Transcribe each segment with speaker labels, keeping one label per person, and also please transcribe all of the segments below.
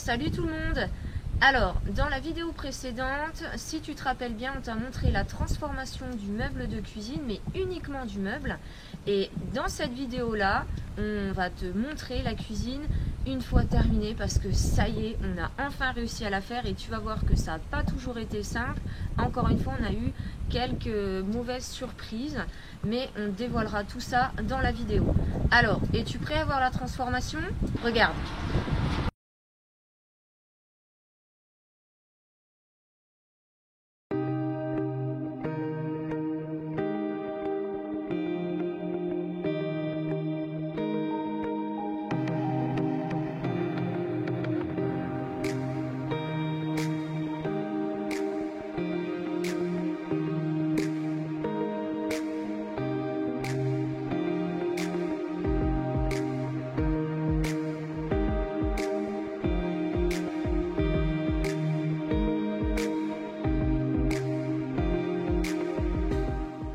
Speaker 1: Salut tout le monde! Alors, dans la vidéo précédente, si tu te rappelles bien, on t'a montré la transformation du meuble de cuisine, mais uniquement du meuble. Et dans cette vidéo-là, on va te montrer la cuisine une fois terminée, parce que ça y est, on a enfin réussi à la faire et tu vas voir que ça n'a pas toujours été simple. Encore une fois, on a eu quelques mauvaises surprises, mais on dévoilera tout ça dans la vidéo. Alors, es-tu prêt à voir la transformation? Regarde!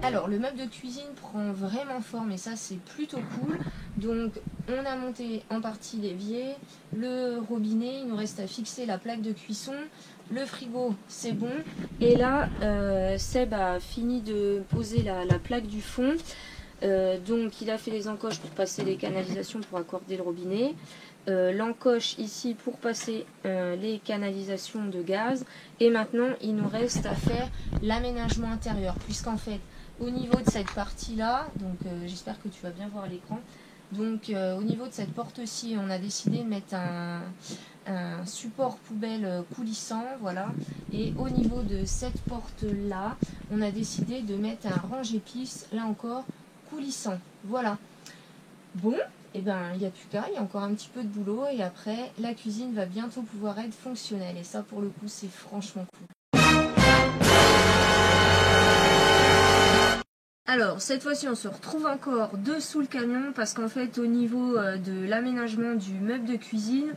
Speaker 1: Alors, le meuble de cuisine prend vraiment forme et ça, c'est plutôt cool. Donc, on a monté en partie l'évier, le robinet, il nous reste à fixer la plaque de cuisson. Le frigo, c'est bon. Et là, Seb a fini de poser la plaque du fond. Donc, il a fait les encoches pour passer les canalisations pour accorder le robinet. L'encoche ici pour passer les canalisations de gaz. Et maintenant, il nous reste à faire l'aménagement intérieur, puisqu'en fait, au niveau de cette partie-là, donc j'espère que tu vas bien voir l'écran, donc au niveau de cette porte-ci, on a décidé de mettre un support poubelle coulissant, voilà, et au niveau de cette porte-là, on a décidé de mettre un range-épices, là encore, coulissant, voilà. Bon, et ben il n'y a plus qu'à, il y a encore un petit peu de boulot, et après, la cuisine va bientôt pouvoir être fonctionnelle, et ça pour le coup, c'est franchement cool. Alors, cette fois-ci, on se retrouve encore dessous le camion parce qu'en fait, au niveau de l'aménagement du meuble de cuisine,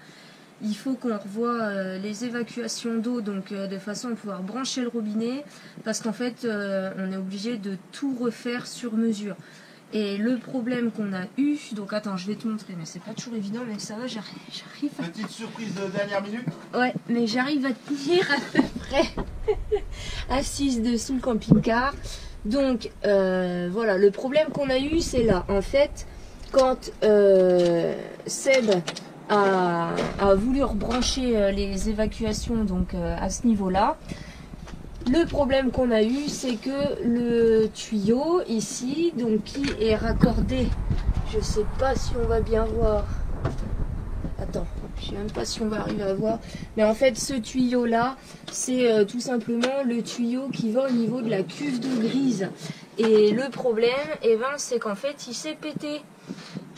Speaker 1: il faut qu'on revoie les évacuations d'eau, donc de façon à pouvoir brancher le robinet parce qu'en fait, on est obligé de tout refaire sur mesure. Et le problème qu'on a eu, donc attends, je vais te montrer, mais c'est pas toujours évident, mais ça va, j'arrive à...
Speaker 2: Petite surprise de dernière minute.
Speaker 1: Ouais, mais j'arrive à tenir à peu près assise dessous le camping-car. Donc voilà, le problème qu'on a eu, c'est là. En fait, quand Seb a voulu rebrancher les évacuations donc à ce niveau-là, le problème qu'on a eu, c'est que le tuyau ici, donc qui est raccordé, je sais pas si on va bien voir. Attends, je sais même pas si on va arriver à voir. Mais en fait, ce tuyau-là, c'est tout simplement le tuyau qui va au niveau de la cuve d'eau grise. Et le problème, eh ben, c'est qu'en fait, il s'est pété.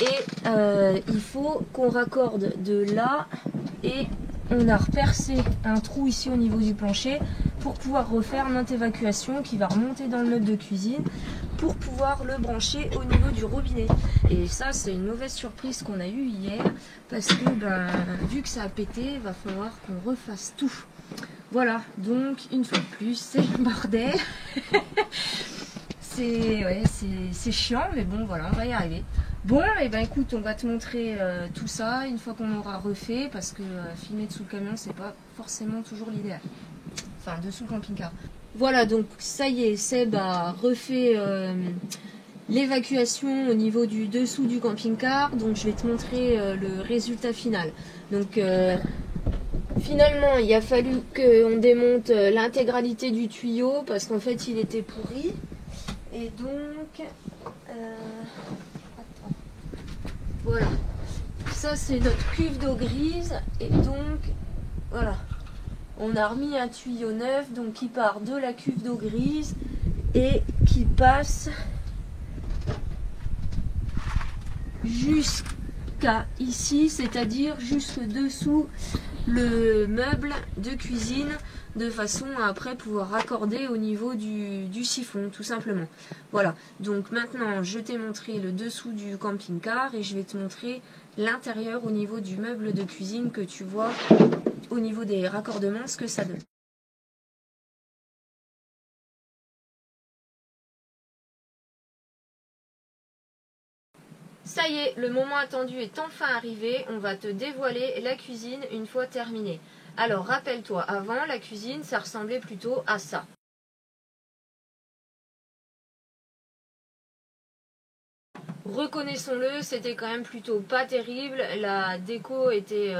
Speaker 1: Et il faut qu'on raccorde de là. Et on a repercé un trou ici au niveau du plancher pour pouvoir refaire notre évacuation qui va remonter dans le meuble de cuisine pour pouvoir le brancher au niveau du robinet. Et ça, c'est une mauvaise surprise qu'on a eue hier parce que ben, vu que ça a pété, il va falloir qu'on refasse tout. Voilà, donc une fois de plus, c'est le bordel. C'est chiant, mais bon, voilà, on va y arriver. Bon, et ben écoute, on va te montrer tout ça une fois qu'on aura refait, parce que filmer dessous le camion, c'est pas forcément toujours l'idéal. Enfin, dessous le camping-car. Voilà, donc ça y est, Seb a refait l'évacuation au niveau du dessous du camping-car, donc je vais te montrer le résultat final. Donc finalement, il a fallu qu'on démonte l'intégralité du tuyau, parce qu'en fait, il était pourri. Et donc, attends, voilà, ça c'est notre cuve d'eau grise, et donc, voilà, on a remis un tuyau neuf, donc qui part de la cuve d'eau grise, et qui passe jusqu'à ici, c'est-à-dire jusque dessous le meuble de cuisine, de façon à après pouvoir raccorder au niveau du siphon, tout simplement. Voilà, donc maintenant je t'ai montré le dessous du camping-car et je vais te montrer l'intérieur au niveau du meuble de cuisine, que tu vois au niveau des raccordements ce que ça donne. Ça y est, le moment attendu est enfin arrivé. On va te dévoiler la cuisine une fois terminée. Alors rappelle-toi, avant la cuisine, ça ressemblait plutôt à ça. Reconnaissons-le, c'était quand même plutôt pas terrible. La déco était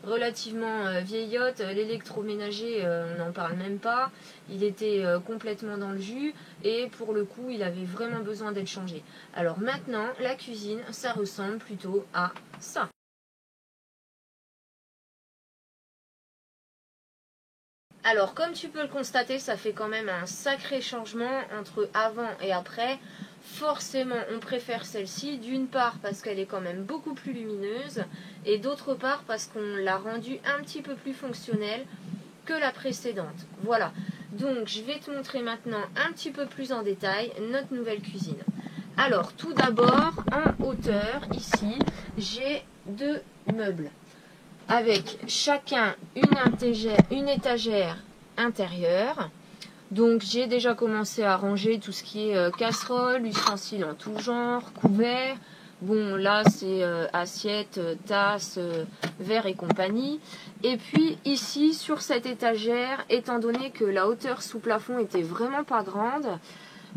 Speaker 1: relativement vieillotte. L'électroménager, on n'en parle même pas. Il était complètement dans le jus et pour le coup, il avait vraiment besoin d'être changé. Alors maintenant, la cuisine, ça ressemble plutôt à ça. Alors, comme tu peux le constater, ça fait quand même un sacré changement entre avant et après. Forcément, on préfère celle-ci, d'une part parce qu'elle est quand même beaucoup plus lumineuse, et d'autre part parce qu'on l'a rendue un petit peu plus fonctionnelle que la précédente. Voilà, donc je vais te montrer maintenant un petit peu plus en détail notre nouvelle cuisine. Alors, tout d'abord, en hauteur, ici, j'ai deux meubles, avec chacun une étagère intérieure. Donc j'ai déjà commencé à ranger tout ce qui est casserole, ustensiles en tout genre, couverts. Bon là c'est assiettes, tasses, verres et compagnie. Et puis ici sur cette étagère, étant donné que la hauteur sous plafond était vraiment pas grande,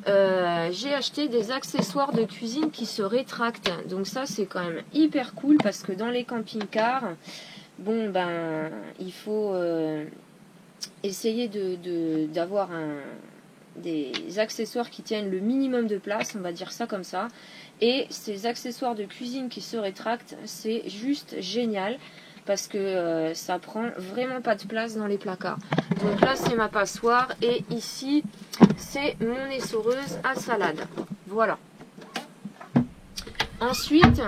Speaker 1: j'ai acheté des accessoires de cuisine qui se rétractent. Donc ça c'est quand même hyper cool parce que dans les camping-cars, bon ben il faut essayer d'avoir des accessoires qui tiennent le minimum de place, on va dire ça comme ça. Et ces accessoires de cuisine qui se rétractent, c'est juste génial parce que ça prend vraiment pas de place dans les placards. Donc là c'est ma passoire et ici c'est mon essoreuse à salade. Voilà. Ensuite,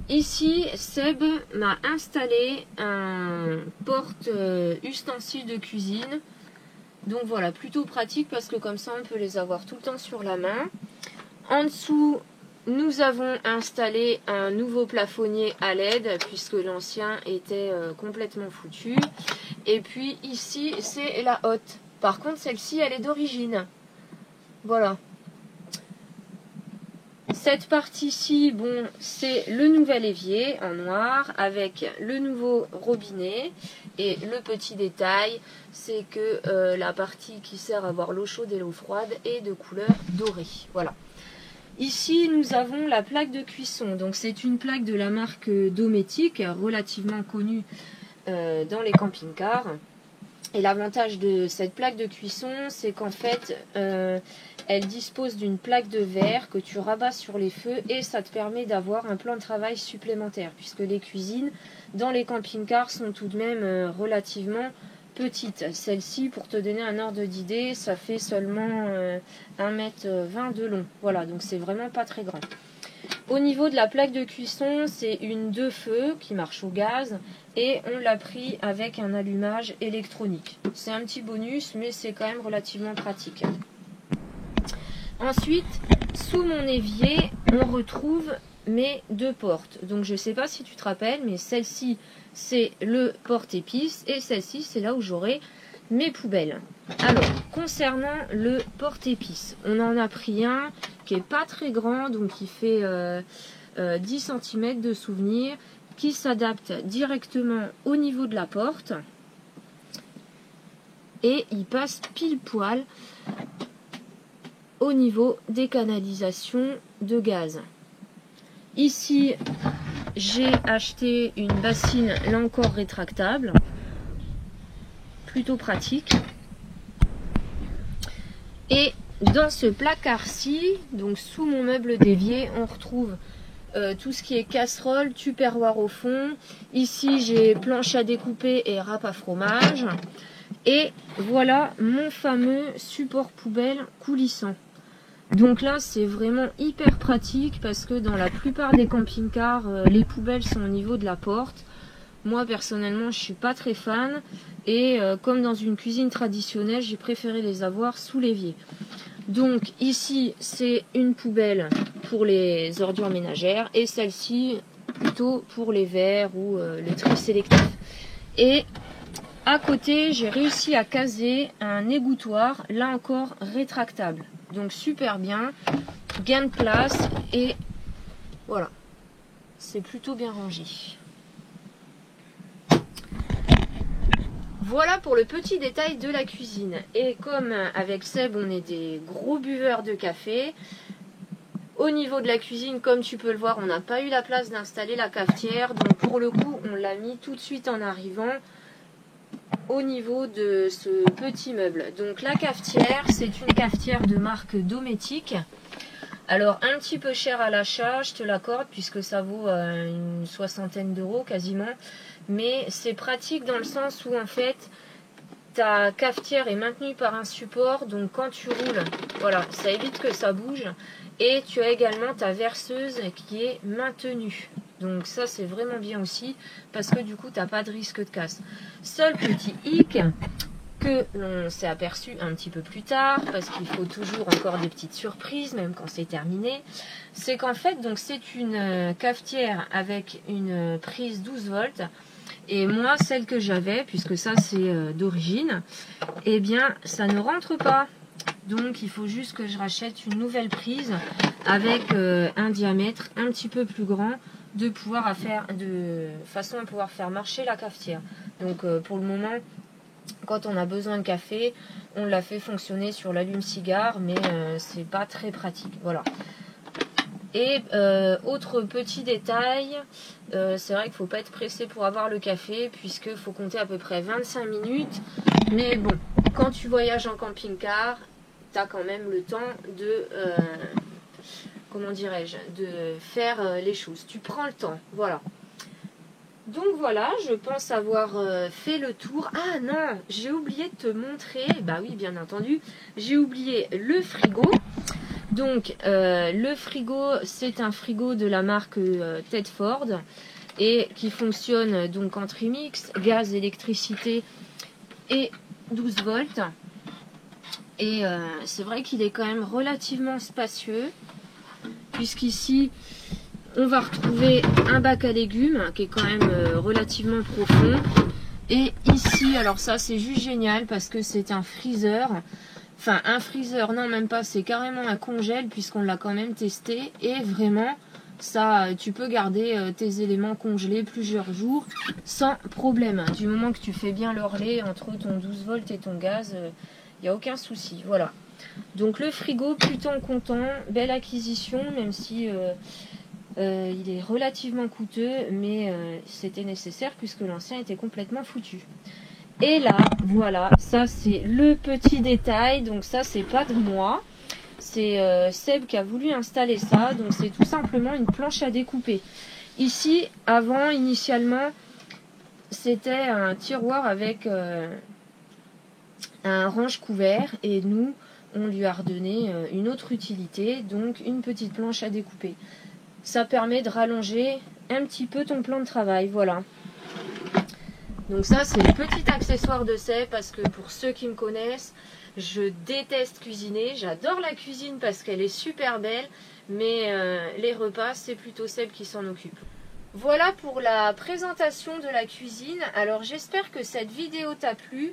Speaker 1: ici, Seb m'a installé un porte-ustensile de cuisine. Donc voilà, plutôt pratique parce que comme ça, on peut les avoir tout le temps sur la main. En dessous, nous avons installé un nouveau plafonnier à LED puisque l'ancien était complètement foutu. Et puis ici, c'est la hotte. Par contre, celle-ci, elle est d'origine. Voilà. Cette partie-ci, bon, c'est le nouvel évier en noir avec le nouveau robinet. Et le petit détail, c'est que la partie qui sert à boire l'eau chaude et l'eau froide est de couleur dorée. Voilà. Ici, nous avons la plaque de cuisson. Donc, c'est une plaque de la marque Dometic, relativement connue dans les camping-cars. Et l'avantage de cette plaque de cuisson, c'est qu'en fait, elle dispose d'une plaque de verre que tu rabats sur les feux et ça te permet d'avoir un plan de travail supplémentaire puisque les cuisines dans les camping-cars sont tout de même relativement petites. Celle-ci, pour te donner un ordre d'idée, ça fait seulement 1,20 m de long. Voilà, donc c'est vraiment pas très grand. Au niveau de la plaque de cuisson, c'est une 2 feux qui marche au gaz et on l'a pris avec un allumage électronique. C'est un petit bonus, mais c'est quand même relativement pratique. Ensuite, sous mon évier, on retrouve mes deux portes. Donc je ne sais pas si tu te rappelles, mais celle-ci, c'est le porte-épices et celle-ci, c'est là où j'aurai mes poubelles. Alors, concernant le porte-épices, on en a pris un qui est pas très grand, donc qui fait 10 cm de souvenir, qui s'adapte directement au niveau de la porte et il passe pile poil au niveau des canalisations de gaz. Ici, j'ai acheté une bassine, là encore rétractable, plutôt pratique. Et dans ce placard-ci, donc sous mon meuble d'évier, on retrouve tout ce qui est casserole, tupperware au fond. Ici, j'ai planche à découper et râpe à fromage. Et voilà mon fameux support poubelle coulissant. Donc là, c'est vraiment hyper pratique parce que dans la plupart des camping-cars, les poubelles sont au niveau de la porte. Moi, personnellement, je suis pas très fan. Et comme dans une cuisine traditionnelle, j'ai préféré les avoir sous l'évier. Donc ici, c'est une poubelle pour les ordures ménagères et celle-ci plutôt pour les verres ou le tri sélectif. Et à côté, j'ai réussi à caser un égouttoir, là encore rétractable. Donc super bien, gain de place et Voilà, c'est plutôt bien rangé. Voilà pour le petit détail de la cuisine. Et comme avec Seb, on est des gros buveurs de café, au niveau de la cuisine, comme tu peux le voir, on n'a pas eu la place d'installer la cafetière. Donc pour le coup, on l'a mis tout de suite en arrivant au niveau de ce petit meuble. Donc la cafetière, c'est une cafetière de marque Dometic. Alors un petit peu cher à l'achat, je te l'accorde, puisque ça vaut une soixantaine d'euros quasiment. Mais c'est pratique dans le sens où en fait, ta cafetière est maintenue par un support. Donc quand tu roules, voilà, ça évite que ça bouge. Et tu as également ta verseuse qui est maintenue. Donc ça c'est vraiment bien aussi parce que du coup tu n'as pas de risque de casse. Seul petit hic que l'on s'est aperçu un petit peu plus tard, parce qu'il faut toujours encore des petites surprises même quand c'est terminé, c'est qu'en fait donc c'est une cafetière avec une prise 12 volts. Et moi celle que j'avais, puisque ça c'est d'origine, eh bien ça ne rentre pas. Donc il faut juste que je rachète une nouvelle prise avec un diamètre un petit peu plus grand de façon à pouvoir faire marcher la cafetière. Donc pour le moment, quand on a besoin de café, on la fait fonctionner sur l'allume-cigare, mais c'est pas très pratique. Voilà. Et autre petit détail, c'est vrai qu'il ne faut pas être pressé pour avoir le café, puisqu'il faut compter à peu près 25 minutes. Mais bon, quand tu voyages en camping-car, tu as quand même le temps de, comment dirais-je, de faire les choses. Tu prends le temps, voilà. Donc voilà, je pense avoir fait le tour. Ah non, j'ai oublié de te montrer, bah oui bien entendu, j'ai oublié le frigo. Donc le frigo, c'est un frigo de la marque Tedford et qui fonctionne donc en trimix, gaz, électricité et 12 volts. Et c'est vrai qu'il est quand même relativement spacieux, puisqu'ici on va retrouver un bac à légumes qui est quand même relativement profond. Et ici, alors ça c'est juste génial parce que c'est un freezer. Enfin un freezer, non même pas, c'est carrément un congèle puisqu'on l'a quand même testé. Et vraiment, ça, tu peux garder tes éléments congelés plusieurs jours sans problème. Du moment que tu fais bien le relais entre ton 12 volts et ton gaz, il n'y a aucun souci. Voilà. Donc le frigo, plutôt content, belle acquisition, même si il est relativement coûteux, mais c'était nécessaire puisque l'ancien était complètement foutu. Et là, voilà, ça c'est le petit détail. Donc ça c'est pas de moi, c'est Seb qui a voulu installer ça. Donc c'est tout simplement une planche à découper. Ici, avant, initialement, c'était un tiroir avec un range couvert, et nous on lui a redonné une autre utilité, donc une petite planche à découper. Ça permet de rallonger un petit peu ton plan de travail, voilà. Donc ça c'est le petit accessoire de Seb, parce que pour ceux qui me connaissent, je déteste cuisiner. J'adore la cuisine parce qu'elle est super belle, mais les repas c'est plutôt Seb qui s'en occupe. Voilà pour la présentation de la cuisine. Alors j'espère que cette vidéo t'a plu.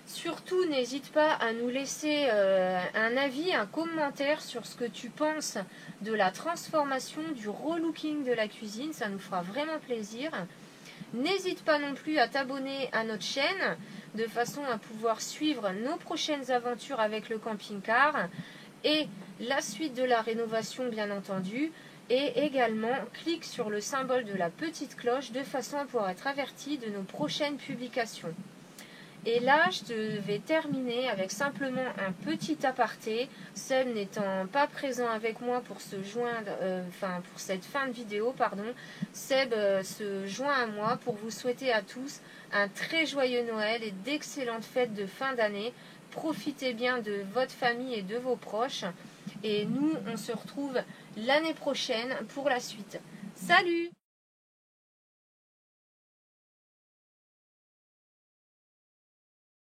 Speaker 1: Surtout, n'hésite pas à nous laisser un avis, un commentaire sur ce que tu penses de la transformation, du relooking de la cuisine. Ça nous fera vraiment plaisir. N'hésite pas non plus à t'abonner à notre chaîne de façon à pouvoir suivre nos prochaines aventures avec le camping-car et la suite de la rénovation, bien entendu. Et également, clique sur le symbole de la petite cloche de façon à pouvoir être averti de nos prochaines publications. Et là, je vais terminer avec simplement un petit aparté. Seb n'étant pas présent avec moi pour se joindre, pour cette fin de vidéo, pardon. Seb se joint à moi pour vous souhaiter à tous un très joyeux Noël et d'excellentes fêtes de fin d'année. Profitez bien de votre famille et de vos proches. Et nous, on se retrouve l'année prochaine pour la suite. Salut!